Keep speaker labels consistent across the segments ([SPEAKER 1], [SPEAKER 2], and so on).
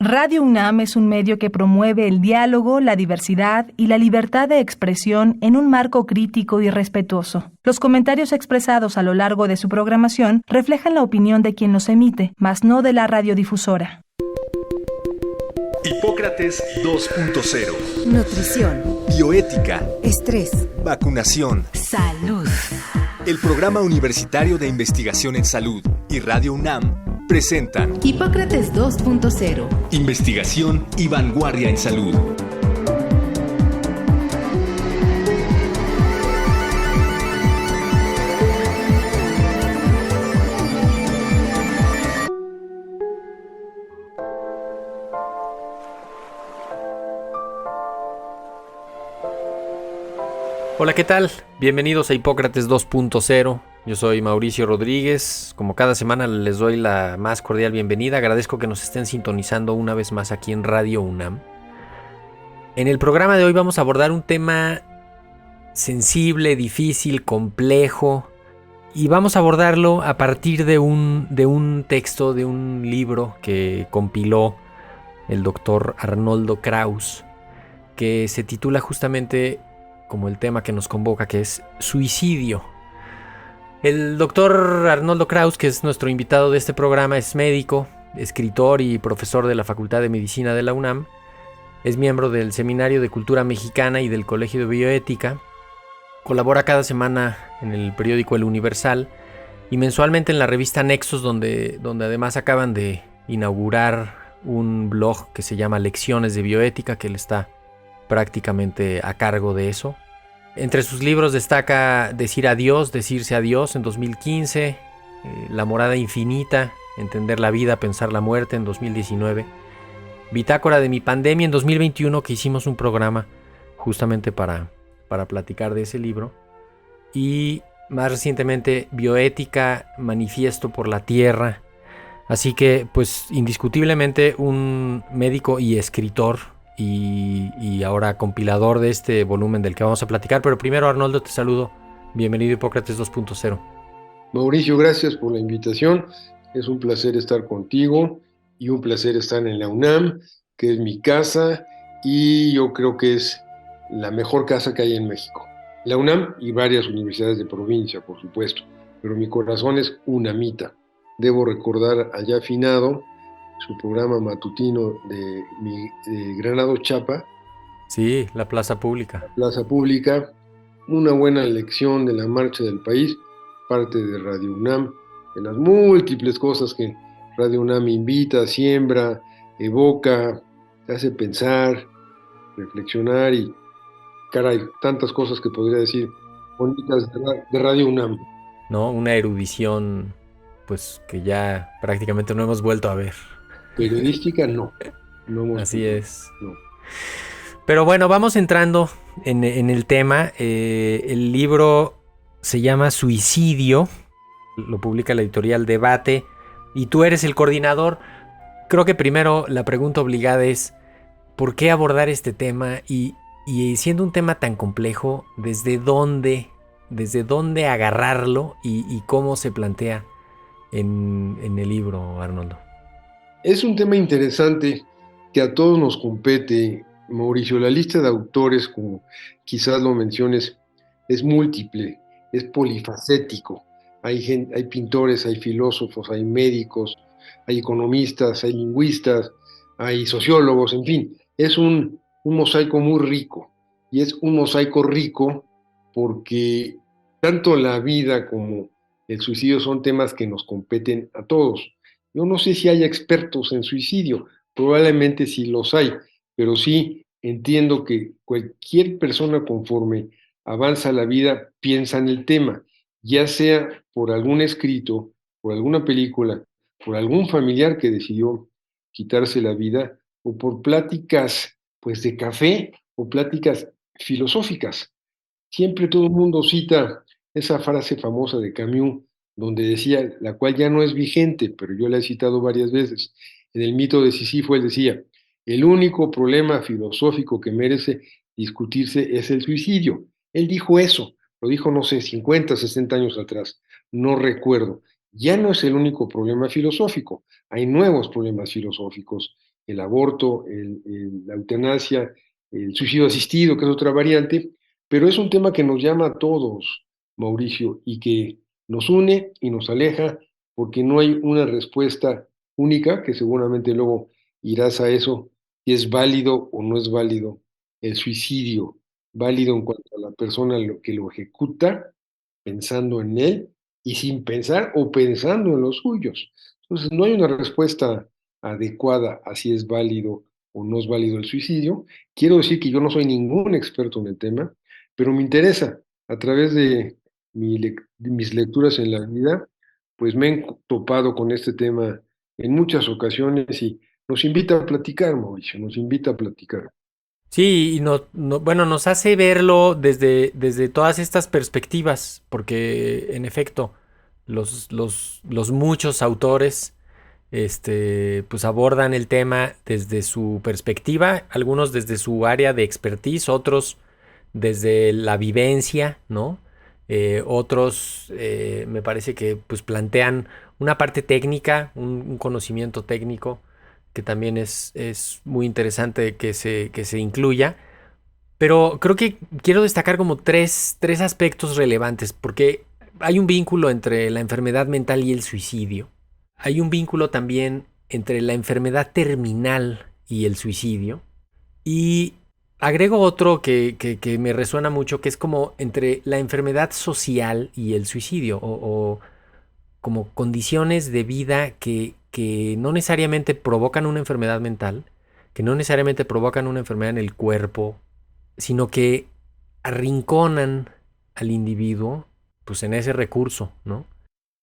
[SPEAKER 1] Radio UNAM es un medio que promueve el diálogo, la diversidad y la libertad de expresión en un marco crítico y respetuoso. Los comentarios expresados a lo largo de su programación reflejan la opinión de quien los emite, mas no de la radiodifusora.
[SPEAKER 2] Hipócrates 2.0.
[SPEAKER 3] Nutrición.
[SPEAKER 2] Bioética.
[SPEAKER 3] Estrés.
[SPEAKER 2] Vacunación.
[SPEAKER 3] Salud.
[SPEAKER 2] El Programa Universitario de Investigación en Salud y Radio UNAM presentan
[SPEAKER 3] Hipócrates 2.0.
[SPEAKER 2] Investigación y vanguardia en salud.
[SPEAKER 4] Hola, ¿qué tal? Bienvenidos a Hipócrates 2.0. Yo soy Mauricio Rodríguez. Como cada semana les doy la más cordial bienvenida. Agradezco que nos estén sintonizando una vez más aquí en Radio UNAM. En el programa de hoy vamos a abordar un tema sensible, difícil, complejo. Y vamos a abordarlo a partir de un texto, de un libro que compiló el doctor Arnoldo Kraus, que se titula justamente como el tema que nos convoca, que es suicidio. El doctor Arnoldo Kraus, que es nuestro invitado de este programa, es médico, escritor y profesor de la Facultad de Medicina de la UNAM. Es miembro del Seminario de Cultura Mexicana y del Colegio de Bioética. Colabora cada semana en el periódico El Universal y mensualmente en la revista Nexos, donde además acaban de inaugurar un blog que se llama Lecciones de Bioética, que él está prácticamente a cargo de eso. Entre sus libros destaca Decirse adiós en 2015, La morada infinita, Entender la vida, pensar la muerte en 2019, Bitácora de mi pandemia en 2021, que hicimos un programa justamente para platicar de ese libro, y más recientemente Bioética, Manifiesto por la Tierra. Así que pues indiscutiblemente un médico y escritor y ahora compilador de este volumen del que vamos a platicar. Pero primero, Arnoldo, te saludo. Bienvenido a Hipócrates 2.0.
[SPEAKER 5] Mauricio, gracias por la invitación. Es un placer estar contigo y un placer estar en la UNAM, que es mi casa y yo creo que es la mejor casa que hay en México. La UNAM y varias universidades de provincia, por supuesto, pero mi corazón es unamita. Debo recordar al ya afinado su programa matutino de Granado Chapa.
[SPEAKER 4] Sí, la plaza pública.
[SPEAKER 5] La plaza pública, una buena lección de la marcha del país, parte de Radio UNAM, de las múltiples cosas que Radio UNAM invita, siembra, evoca, hace pensar, reflexionar y, caray, tantas cosas que podría decir bonitas de Radio UNAM.
[SPEAKER 4] ¿No? Una erudición, pues, que ya prácticamente no hemos vuelto a ver.
[SPEAKER 5] Periodística, no.
[SPEAKER 4] Así es.
[SPEAKER 5] No.
[SPEAKER 4] Pero bueno, vamos entrando en el tema. El libro se llama Suicidio, lo publica la editorial Debate, y tú eres el coordinador. Creo que primero la pregunta obligada es, ¿por qué abordar este tema? Y siendo un tema tan complejo, ¿desde dónde agarrarlo y cómo se plantea en el libro, Arnoldo?
[SPEAKER 5] Es un tema interesante que a todos nos compete, Mauricio. La lista de autores, como quizás lo menciones, es múltiple, es polifacético. Hay pintores, hay filósofos, hay médicos, hay economistas, hay lingüistas, hay sociólogos, en fin. Es un mosaico muy rico. Y es un mosaico rico porque tanto la vida como el suicidio son temas que nos competen a todos. Yo no sé si hay expertos en suicidio, probablemente sí los hay, pero sí entiendo que cualquier persona conforme avanza la vida piensa en el tema, ya sea por algún escrito, por alguna película, por algún familiar que decidió quitarse la vida, o por pláticas pues de café o pláticas filosóficas. Siempre todo el mundo cita esa frase famosa de Camus, donde decía, la cual ya no es vigente, pero yo la he citado varias veces. En el mito de Sísifo él decía, el único problema filosófico que merece discutirse es el suicidio. Él dijo eso, lo dijo, no sé, 50, 60 años atrás, no recuerdo. Ya no es el único problema filosófico, hay nuevos problemas filosóficos el aborto, la eutanasia, el suicidio asistido, que es otra variante, pero es un tema que nos llama a todos, Mauricio, y que nos une y nos aleja porque no hay una respuesta única, que seguramente luego irás a eso, si es válido o no es válido el suicidio, válido en cuanto a la persona que lo ejecuta, pensando en él y sin pensar o pensando en los suyos. Entonces, no hay una respuesta adecuada a si es válido o no es válido el suicidio. Quiero decir que yo no soy ningún experto en el tema, pero me interesa a través de de mis lecturas en la vida, pues me he topado con este tema en muchas ocasiones y nos invita a platicar, Mauricio, nos invita a platicar.
[SPEAKER 4] Sí, y bueno, nos hace verlo desde todas estas perspectivas, porque en efecto, los muchos autores, pues abordan el tema desde su perspectiva, algunos desde su área de expertise, otros desde la vivencia, ¿no? Otros me parece que pues plantean una parte técnica, un conocimiento técnico que también es muy interesante que se incluya. Pero creo que quiero destacar como tres aspectos relevantes, porque hay un vínculo entre la enfermedad mental y el suicidio. Hay un vínculo también entre la enfermedad terminal y el suicidio. Y agrego otro que me resuena mucho, que es como entre la enfermedad social y el suicidio, o como condiciones de vida que no necesariamente provocan una enfermedad mental, que no necesariamente provocan una enfermedad en el cuerpo, sino que arrinconan al individuo pues en ese recurso, ¿no?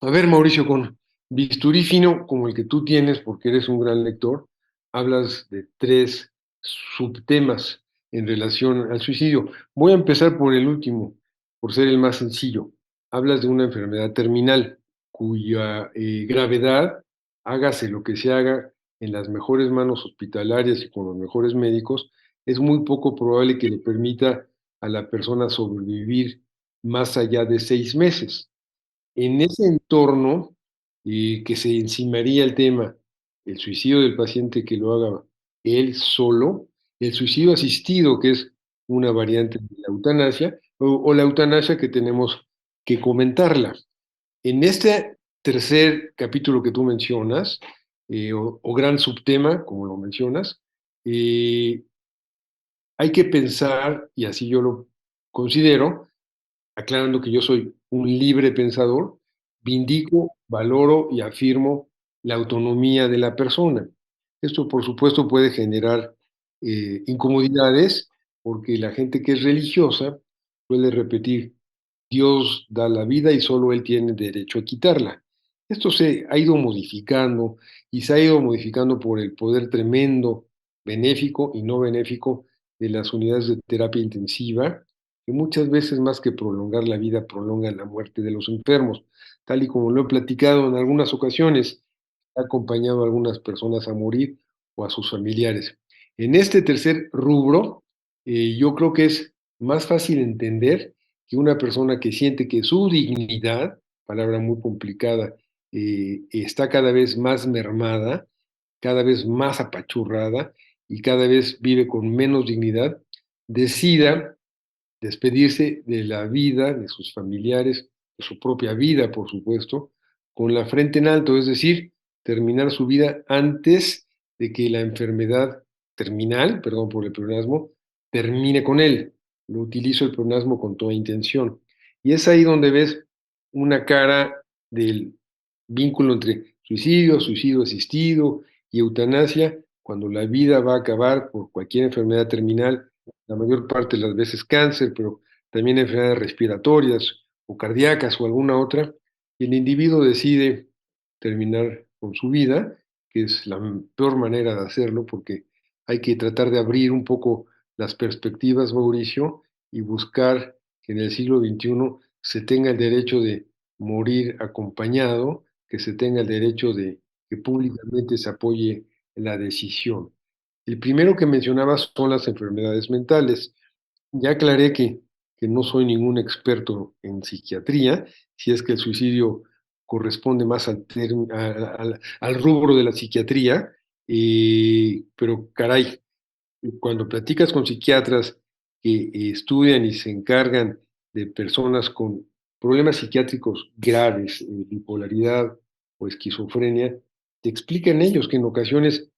[SPEAKER 5] A ver, Mauricio, con bisturí fino como el que tú tienes, porque eres un gran lector, hablas de tres subtemas en relación al suicidio. Voy a empezar por el último, por ser el más sencillo. Hablas de una enfermedad terminal cuya gravedad, hágase lo que se haga en las mejores manos hospitalarias y con los mejores médicos, es muy poco probable que le permita a la persona sobrevivir más allá de 6 meses. En ese entorno, que se encimaría el tema, el suicidio del paciente que lo haga él solo, el suicidio asistido, que es una variante de la eutanasia, o la eutanasia que tenemos que comentarla. En este tercer capítulo que tú mencionas, o gran subtema, como lo mencionas, eh, hay que pensar, y así yo lo considero, aclarando que yo soy un libre pensador, vindico, valoro y afirmo la autonomía de la persona. Esto, por supuesto, puede generar incomodidades porque la gente que es religiosa suele repetir, Dios da la vida y solo Él tiene derecho a quitarla. Esto se ha ido modificando y se ha ido modificando por el poder tremendo, benéfico y no benéfico de las unidades de terapia intensiva, que muchas veces más que prolongar la vida, prolongan la muerte de los enfermos. Tal y como lo he platicado en algunas ocasiones, ha acompañado a algunas personas a morir o a sus familiares. En este tercer rubro, yo creo que es más fácil entender que una persona que siente que su dignidad, palabra muy complicada, está cada vez más mermada, cada vez más apachurrada y cada vez vive con menos dignidad, decida despedirse de la vida, de sus familiares, de su propia vida, por supuesto, con la frente en alto, es decir, terminar su vida antes de que la enfermedad terminal, perdón por el pleonasmo, termine con él. Lo utilizo el pleonasmo con toda intención. Y es ahí donde ves una cara del vínculo entre suicidio, suicidio asistido y eutanasia, cuando la vida va a acabar por cualquier enfermedad terminal, la mayor parte de las veces cáncer, pero también enfermedades respiratorias o cardíacas o alguna otra, y el individuo decide terminar con su vida, que es la peor manera de hacerlo, porque hay que tratar de abrir un poco las perspectivas, Mauricio, y buscar que en el siglo XXI se tenga el derecho de morir acompañado, que se tenga el derecho de que públicamente se apoye la decisión. El primero que mencionabas son las enfermedades mentales. Ya aclaré que no soy ningún experto en psiquiatría, si es que el suicidio corresponde más al rubro de la psiquiatría, Pero caray, cuando platicas con psiquiatras que estudian y se encargan de personas con problemas psiquiátricos graves, bipolaridad o esquizofrenia, te explican ellos que en ocasiones,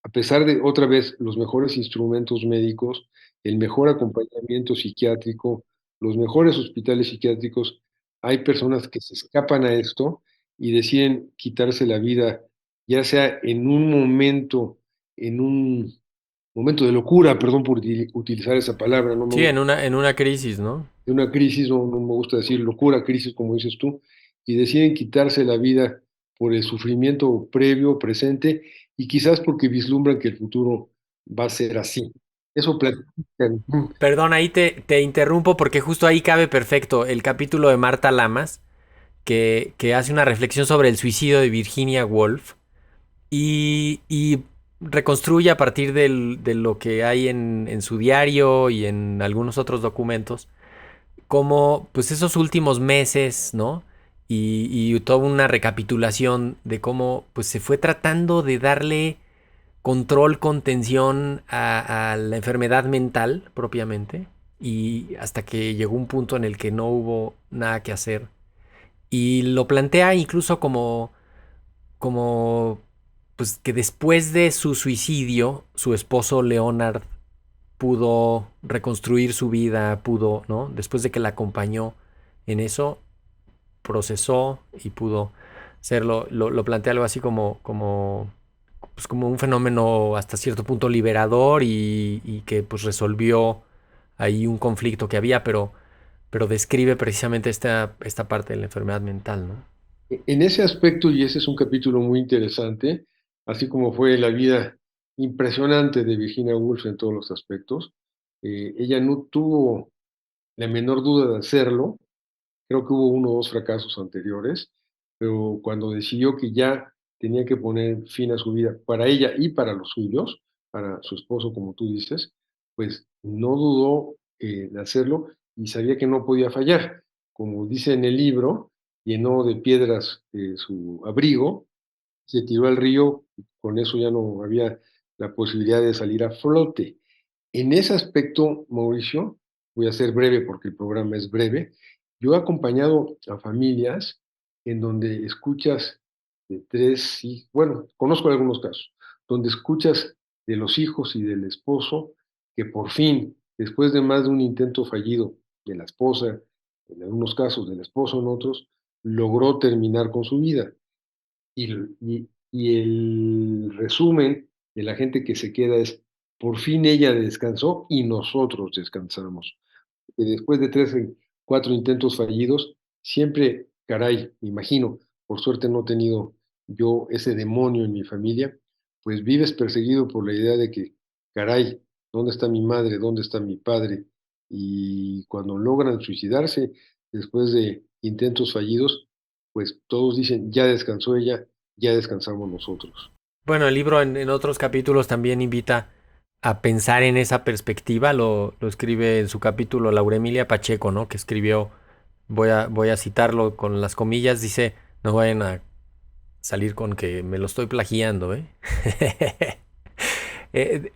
[SPEAKER 5] a pesar de, otra vez, los mejores instrumentos médicos, el mejor acompañamiento psiquiátrico, los mejores hospitales psiquiátricos, hay personas que se escapan a esto y deciden quitarse la vida, ya sea en un momento de locura, perdón por utilizar esa palabra, no me
[SPEAKER 4] Sí,
[SPEAKER 5] gusta,
[SPEAKER 4] en una crisis, ¿no?
[SPEAKER 5] de una crisis, no me gusta decir locura, crisis, como dices tú, y deciden quitarse la vida por el sufrimiento previo, presente, y quizás porque vislumbran que el futuro va a ser así. Eso platican.
[SPEAKER 4] Perdón, ahí te interrumpo porque justo ahí cabe perfecto el capítulo de Marta Lamas, que hace una reflexión sobre el suicidio de Virginia Woolf y reconstruye a partir de lo que hay en su diario y en algunos otros documentos, como pues esos últimos meses, ¿no? Y toda una recapitulación de cómo pues se fue tratando de darle control, contención a la enfermedad mental propiamente, y hasta que llegó un punto en el que no hubo nada que hacer. Y lo plantea incluso como pues que después de su suicidio, su esposo Leonard pudo reconstruir su vida, pudo, ¿no? Después de que la acompañó en eso, procesó y pudo hacerlo. Lo plantea algo así pues como un fenómeno hasta cierto punto liberador y que pues resolvió ahí un conflicto que había, pero describe precisamente esta parte de la enfermedad mental, ¿no?
[SPEAKER 5] En ese aspecto, y ese es un capítulo muy interesante, así como fue la vida impresionante de Virginia Woolf en todos los aspectos, ella no tuvo la menor duda de hacerlo. Creo que hubo uno o dos fracasos anteriores, pero cuando decidió que ya tenía que poner fin a su vida para ella y para los suyos, para su esposo, como tú dices, pues no dudó de hacerlo y sabía que no podía fallar. Como dice en el libro, llenó de piedras su abrigo, se tiró al río, y con eso ya no había la posibilidad de salir a flote. En ese aspecto, Mauricio, voy a ser breve porque el programa es breve. Yo he acompañado a familias en donde escuchas de tres, y bueno, conozco algunos casos, donde escuchas de los hijos y del esposo que por fin, después de más de un intento fallido de la esposa, en algunos casos del esposo en otros, logró terminar con su vida. Y el resumen de la gente que se queda es, por fin ella descansó y nosotros descansamos. Que después de 4 intentos fallidos, siempre, caray, me imagino, por suerte no he tenido yo ese demonio en mi familia, pues vives perseguido por la idea de que, caray, ¿dónde está mi madre? ¿Dónde está mi padre? Y cuando logran suicidarse después de intentos fallidos, pues todos dicen, ya descansó ella, ya descansamos nosotros.
[SPEAKER 4] Bueno, el libro en otros capítulos también invita a pensar en esa perspectiva. Lo escribe en su capítulo Laura Emilia Pacheco, ¿no? Que escribió, voy a citarlo con las comillas, dice, no vayan a salir con que me lo estoy plagiando, ¿eh?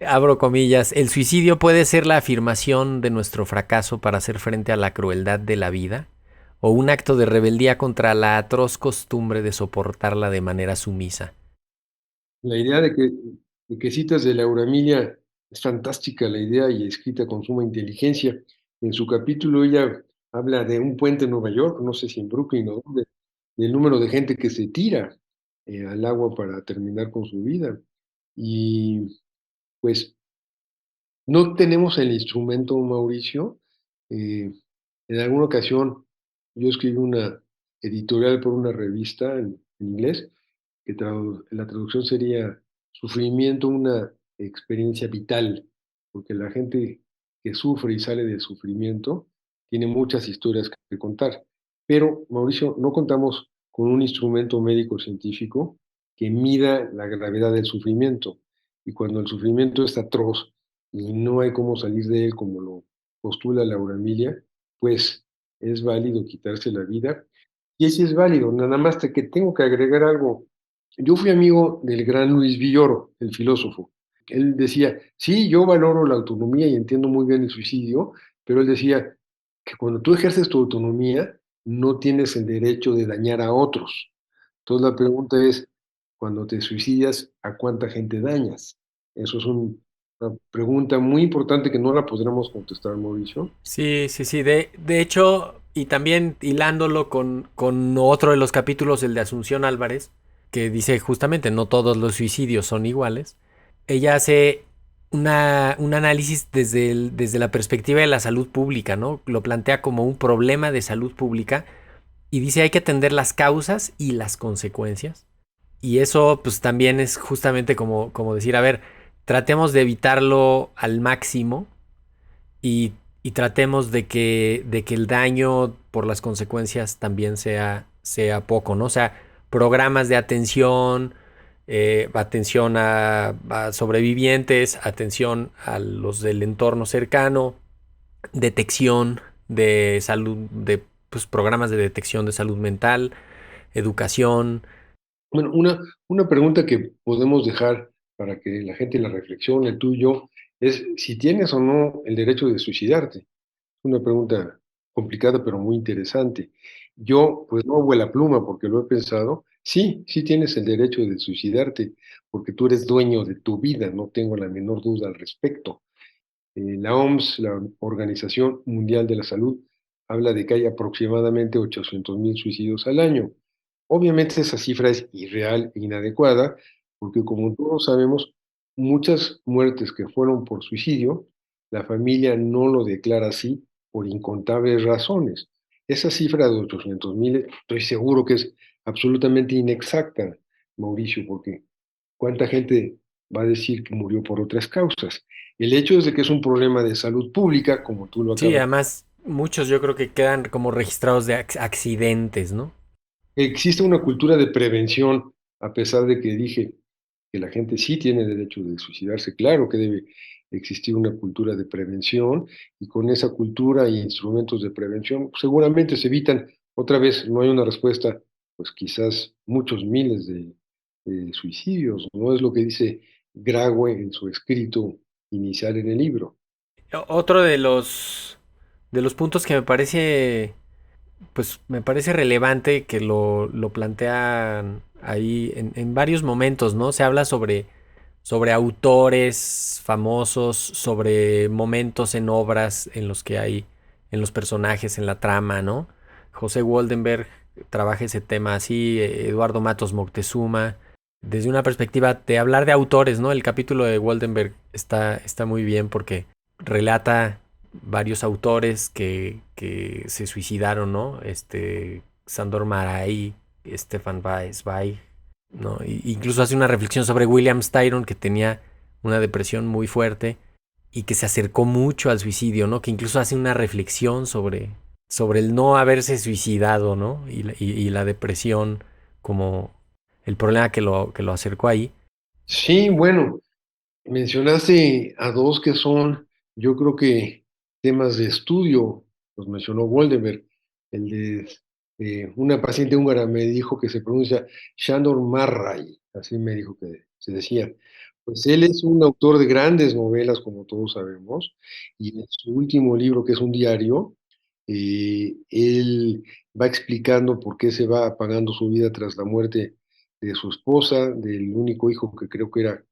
[SPEAKER 4] Abro comillas, el suicidio puede ser la afirmación de nuestro fracaso para hacer frente a la crueldad de la vida, o un acto de rebeldía contra la atroz costumbre de soportarla de manera sumisa.
[SPEAKER 5] La idea de que citas de Laura Emilia es fantástica la idea y escrita con suma inteligencia. En su capítulo ella habla de un puente en Nueva York, no sé si en Brooklyn o dónde, del número de gente que se tira al agua para terminar con su vida. Y pues no tenemos el instrumento, Mauricio. Eh, en alguna ocasión yo escribí una editorial por una revista en inglés, que la traducción sería sufrimiento, una experiencia vital, porque la gente que sufre y sale del sufrimiento tiene muchas historias que contar. Pero, Mauricio, no contamos con un instrumento médico científico que mida la gravedad del sufrimiento. Y cuando el sufrimiento es atroz, y no hay cómo salir de él como lo postula Laura Emilia, pues es válido quitarse la vida. Y ese es válido, nada más que tengo que agregar algo, Yo fui amigo del gran Luis Villoro, el filósofo. Él decía, sí, yo valoro la autonomía y entiendo muy bien el suicidio, pero él decía que cuando tú ejerces tu autonomía, no tienes el derecho de dañar a otros. Entonces la pregunta es, cuando te suicidas, ¿a cuánta gente dañas? Eso es una pregunta muy importante que no la podremos contestar, Mauricio.
[SPEAKER 4] Sí, sí, sí. De hecho, y también hilándolo con otro de los capítulos, el de Asunción Álvarez, que dice justamente no todos los suicidios son iguales. Ella hace un análisis desde la perspectiva de la salud pública, ¿no? Lo plantea como un problema de salud pública y dice hay que atender las causas y las consecuencias. Y eso pues también es justamente como decir, a ver, tratemos de evitarlo al máximo y, y tratemos de que el daño por las consecuencias también sea poco, ¿no? O sea, programas de atención, atención a sobrevivientes, atención a los del entorno cercano, detección de salud, de pues, programas de detección de salud mental, educación.
[SPEAKER 5] Bueno, una pregunta que podemos dejar para que la gente la reflexione, tú y yo, es si tienes o no el derecho de suicidarte. Es una pregunta complicada, pero muy interesante. Yo, pues no vuela pluma porque lo he pensado. Sí, sí tienes el derecho de suicidarte porque tú eres dueño de tu vida, no tengo la menor duda al respecto. La OMS, la Organización Mundial de la Salud, habla de que hay aproximadamente 800,000 suicidios al año. Obviamente esa cifra es irreal e inadecuada, porque como todos sabemos, muchas muertes que fueron por suicidio, la familia no lo declara así por incontables razones. Esa cifra de 800,000 estoy seguro que es absolutamente inexacta, Mauricio, porque ¿cuánta gente va a decir que murió por otras causas? El hecho es de que es un problema de salud pública, como tú lo
[SPEAKER 4] Sí,
[SPEAKER 5] acabas.
[SPEAKER 4] además muchos yo creo que quedan como registrados de accidentes, ¿no?
[SPEAKER 5] Existe una cultura de prevención, a pesar de que dije que la gente sí tiene derecho de suicidarse, claro que debe existir una cultura de prevención y con esa cultura y instrumentos de prevención seguramente se evitan, otra vez no hay una respuesta, pues quizás muchos miles de suicidios, no es lo que dice Graue en su escrito inicial en el libro.
[SPEAKER 4] Otro de los puntos que me parece relevante que lo plantean ahí en varios momentos, ¿no? Se habla sobre autores famosos, sobre momentos en obras en los que hay, en los personajes, en la trama, ¿no? José Waldenberg trabaja ese tema así, Eduardo Matos Moctezuma, desde una perspectiva de hablar de autores, ¿no? El capítulo de Waldenberg está muy bien porque relata varios autores que se suicidaron, ¿no? Sandor Maray, Stefan Zweig, ¿no? Incluso hace una reflexión sobre William Styron, que tenía una depresión muy fuerte y que se acercó mucho al suicidio, ¿no? Que incluso hace una reflexión sobre el no haberse suicidado, ¿no? Y la depresión como el problema que lo acercó ahí.
[SPEAKER 5] Sí, bueno, mencionaste a dos que son, yo creo que temas de estudio, los mencionó Goldenberg, el de una paciente húngara me dijo que se pronuncia Sándor Marray, así me dijo que se decía. Pues él es un autor de grandes novelas, como todos sabemos, y en su último libro, que es un diario, él va explicando por qué se va apagando su vida tras la muerte de su esposa, del único hijo que creo que era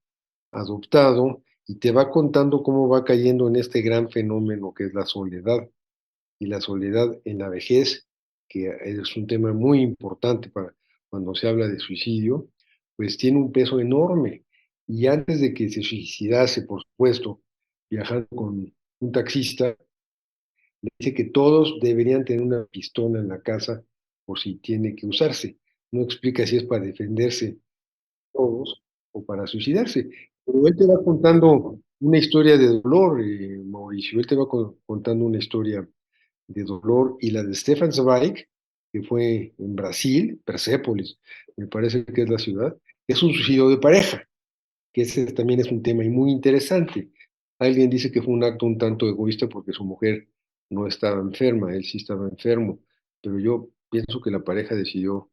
[SPEAKER 5] adoptado y te va contando cómo va cayendo en este gran fenómeno que es la soledad y la soledad en la vejez, que es un tema muy importante para cuando se habla de suicidio, pues tiene un peso enorme. Y antes de que se suicidase, por supuesto, viajando con un taxista, le dice que todos deberían tener una pistola en la casa por si tiene que usarse. No explica si es para defenderse todos o para suicidarse. Pero él te va contando una historia de dolor, Mauricio. Él te va contando una historia de dolor y la de Stefan Zweig, que fue en Brasil, Persépolis, me parece que es la ciudad, es un suicidio de pareja, que ese también es un tema y muy interesante. Alguien dice que fue un acto un tanto egoísta porque su mujer no estaba enferma, él sí estaba enfermo, pero yo pienso que la pareja decidió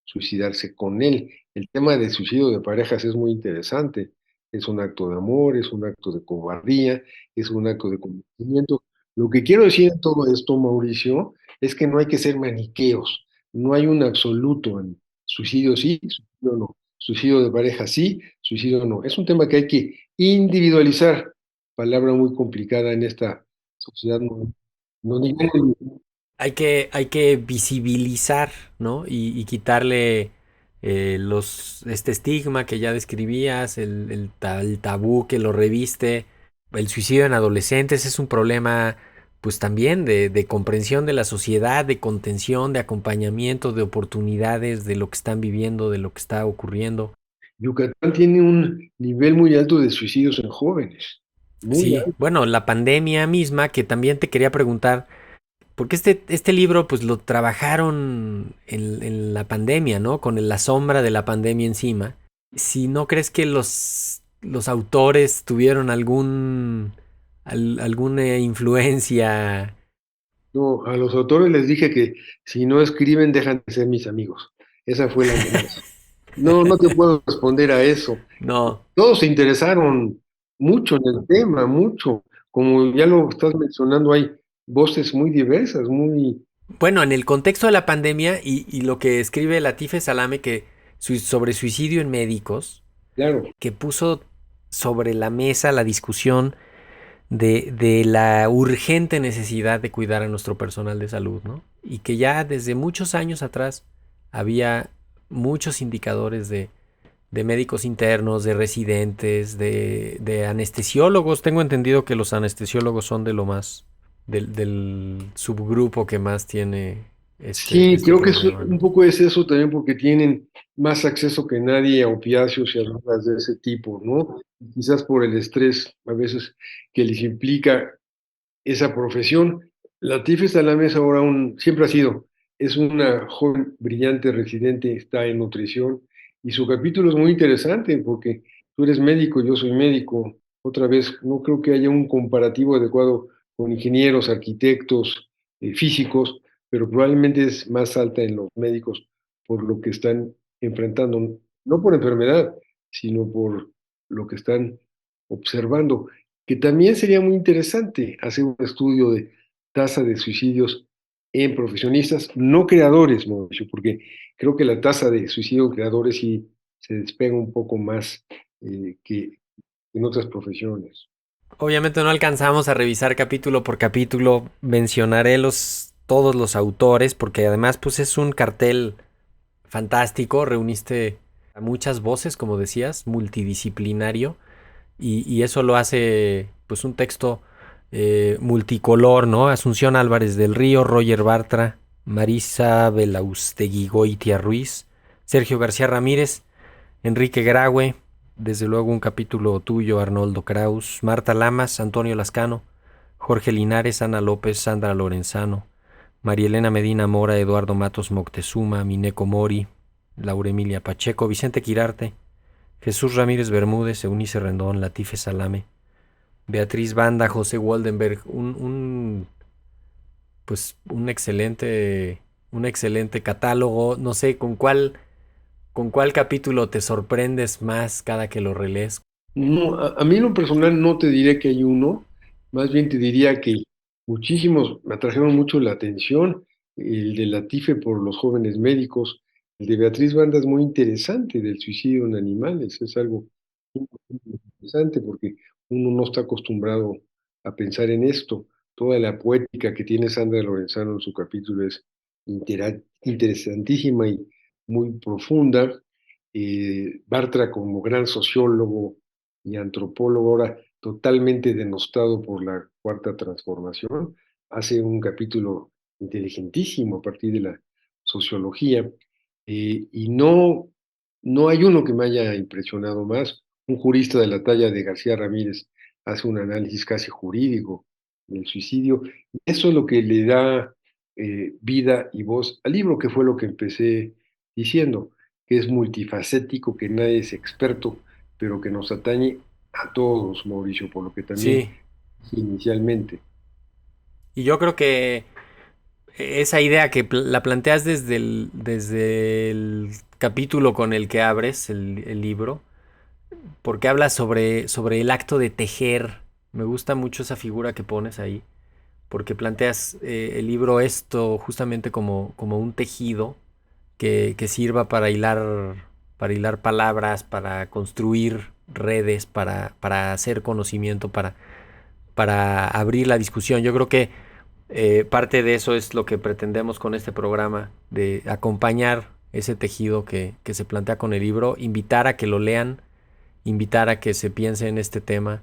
[SPEAKER 5] suicidarse con él. El tema del suicidio de parejas es muy interesante. Es un acto de amor, es un acto de cobardía, es un acto de convencimiento. Lo que quiero decir en todo esto, Mauricio, es que no hay que ser maniqueos. No hay un absoluto en suicidio sí, suicidio no. Suicidio de pareja sí, suicidio no. Es un tema que hay que individualizar, palabra muy complicada en esta sociedad. No digo
[SPEAKER 4] Hay que visibilizar, ¿no? Y quitarle este estigma que ya describías, el tabú que lo reviste. El suicidio en adolescentes es un problema, pues también de comprensión de la sociedad, de contención, de acompañamiento, de oportunidades, de lo que están viviendo, de lo que está ocurriendo.
[SPEAKER 5] Yucatán tiene un nivel muy alto de suicidios en jóvenes, muy
[SPEAKER 4] Sí,
[SPEAKER 5] alto.
[SPEAKER 4] bueno, la pandemia misma, que también te quería preguntar, porque este libro pues lo trabajaron en la pandemia, ¿no? Con la sombra de la pandemia encima. Si no crees que los autores tuvieron alguna influencia.
[SPEAKER 5] No, a los autores les dije que si no escriben dejan de ser mis amigos. Esa fue la amenaza. No, no te puedo responder a eso.
[SPEAKER 4] No.
[SPEAKER 5] Todos se interesaron mucho en el tema, mucho. Como ya lo estás mencionando, hay voces muy diversas, muy,
[SPEAKER 4] Bueno, en el contexto de la pandemia y lo que escribe Latife Salame sobre suicidio en médicos,
[SPEAKER 5] claro.
[SPEAKER 4] que puso sobre la mesa la discusión de la urgente necesidad de cuidar a nuestro personal de salud, ¿no? Y que ya desde muchos años atrás había muchos indicadores de médicos internos, de residentes, de anestesiólogos. Tengo entendido que los anestesiólogos son de lo más, del subgrupo que más tiene
[SPEAKER 5] Sí,
[SPEAKER 4] este
[SPEAKER 5] creo que
[SPEAKER 4] problema,
[SPEAKER 5] un
[SPEAKER 4] ¿no?
[SPEAKER 5] poco es eso también porque tienen más acceso que nadie a opiáceos y a drogas de ese tipo, ¿no? Y quizás por el estrés a veces que les implica esa profesión. Latife Salam es ahora siempre ha sido, es una joven brillante residente, está en nutrición y su capítulo es muy interesante porque tú eres médico, yo soy médico. Otra vez, no creo que haya un comparativo adecuado con ingenieros, arquitectos, físicos, pero probablemente es más alta en los médicos por lo que están enfrentando, no por enfermedad, sino por lo que están observando, que también sería muy interesante hacer un estudio de tasa de suicidios en profesionistas no creadores, Mauricio, porque creo que la tasa de suicidio en creadores sí se despega un poco más que en otras profesiones.
[SPEAKER 4] Obviamente no alcanzamos a revisar capítulo por capítulo, mencionaré todos los autores, porque además pues es un cartel fantástico, reuniste a muchas voces, como decías, multidisciplinario, y eso lo hace pues un texto multicolor, ¿no? Asunción Álvarez del Río, Roger Bartra, Marisa Belaustegui Goitia Ruiz, Sergio García Ramírez, Enrique Graue, desde luego un capítulo tuyo, Arnoldo Kraus, Marta Lamas, Antonio Lascano, Jorge Linares, Ana López, Sandra Lorenzano, María Elena Medina Mora, Eduardo Matos Moctezuma, Mineko Mori, Laura Emilia Pacheco, Vicente Quirarte, Jesús Ramírez Bermúdez, Eunice Rendón, Latife Salame, Beatriz Banda, José Waldenberg, pues un excelente catálogo. No sé con cuál capítulo te sorprendes más cada que lo relees.
[SPEAKER 5] No, a mí en lo personal no te diré que hay uno, más bien te diría que muchísimos me atrajeron mucho la atención, el de Latife por los jóvenes médicos, el de Beatriz Banda es muy interesante, del suicidio en animales, es algo muy interesante porque uno no está acostumbrado a pensar en esto. Toda la poética que tiene Sandra Lorenzano en su capítulo es interesantísima y muy profunda. Bartra como gran sociólogo y antropólogo, ahora totalmente denostado por la cuarta transformación, hace un capítulo inteligentísimo a partir de la sociología, y no hay uno que me haya impresionado más. Un jurista de la talla de García Ramírez hace un análisis casi jurídico del suicidio, y eso es lo que le da vida y voz al libro, que fue lo que empecé diciendo, que es multifacético, que nadie es experto, pero que nos atañe a todos, Mauricio, por lo que también
[SPEAKER 4] Sí,
[SPEAKER 5] inicialmente.
[SPEAKER 4] y yo creo que esa idea que la planteas desde el capítulo con el que abres el libro, porque hablas sobre el acto de tejer. Me gusta mucho esa figura que pones ahí, porque planteas el libro esto justamente como un tejido que sirva para hilar palabras, para construir redes, para hacer conocimiento, para abrir la discusión. Yo creo que parte de eso es lo que pretendemos con este programa, de acompañar ese tejido que se plantea con el libro, invitar a que lo lean, invitar a que se piense en este tema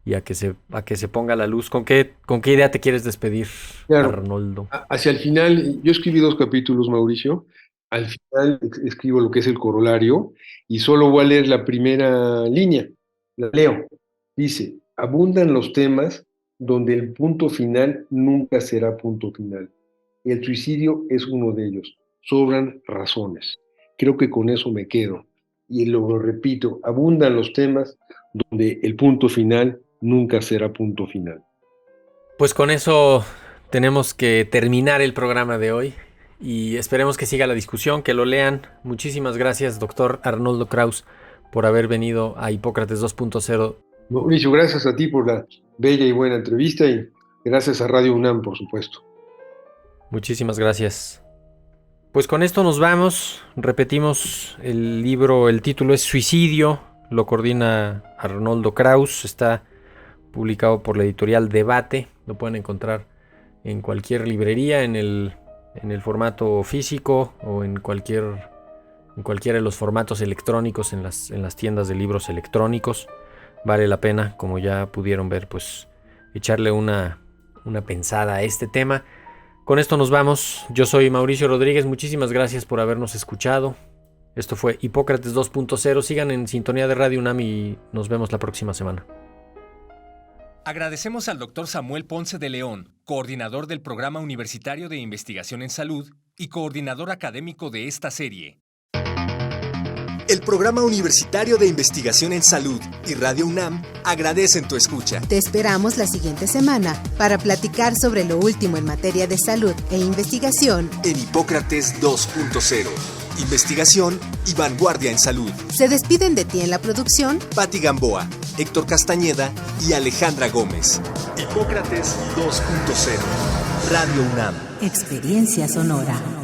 [SPEAKER 4] y a que se ponga a la luz. ¿Con qué idea te quieres despedir,
[SPEAKER 5] Claro.
[SPEAKER 4] Arnoldo?
[SPEAKER 5] Hacia el final, yo escribí 2 capítulos, Mauricio. Al final escribo lo que es el corolario y solo voy a leer la primera línea. La leo. Dice, abundan los temas donde el punto final nunca será punto final. El suicidio es uno de ellos. Sobran razones. Creo que con eso me quedo. Y lo repito, abundan los temas donde el punto final nunca será punto final.
[SPEAKER 4] Pues con eso tenemos que terminar el programa de hoy y esperemos que siga la discusión, que lo lean. Muchísimas gracias, doctor Arnoldo Kraus, por haber venido a Hipócrates 2.0.
[SPEAKER 5] Mauricio, gracias a ti por la bella y buena entrevista y gracias a Radio UNAM, por supuesto.
[SPEAKER 4] Muchísimas gracias. Pues con esto nos vamos. Repetimos el libro, el título es Suicidio, lo coordina Arnoldo Kraus, está publicado por la editorial Debate, lo pueden encontrar en cualquier librería, en el formato físico o en cualquiera de los formatos electrónicos, en las tiendas de libros electrónicos. Vale la pena, como ya pudieron ver, pues echarle una pensada a este tema. Con esto nos vamos. Yo soy Mauricio Rodríguez, muchísimas gracias por habernos escuchado. Esto fue Hipócrates 2.0. Sigan en sintonía de Radio UNAM y nos vemos la próxima semana.
[SPEAKER 2] Agradecemos al Dr. Samuel Ponce de León, coordinador del Programa Universitario de Investigación en Salud y coordinador académico de esta serie. El Programa Universitario de Investigación en Salud y Radio UNAM agradecen tu escucha.
[SPEAKER 3] Te esperamos la siguiente semana para platicar sobre lo último en materia de salud e investigación
[SPEAKER 2] En Hipócrates 2.0. Investigación y vanguardia en salud.
[SPEAKER 3] Se despiden de ti en la producción
[SPEAKER 2] Patti Gamboa, Héctor Castañeda y Alejandra Gómez. Hipócrates 2.0. Radio UNAM.
[SPEAKER 3] Experiencia Sonora.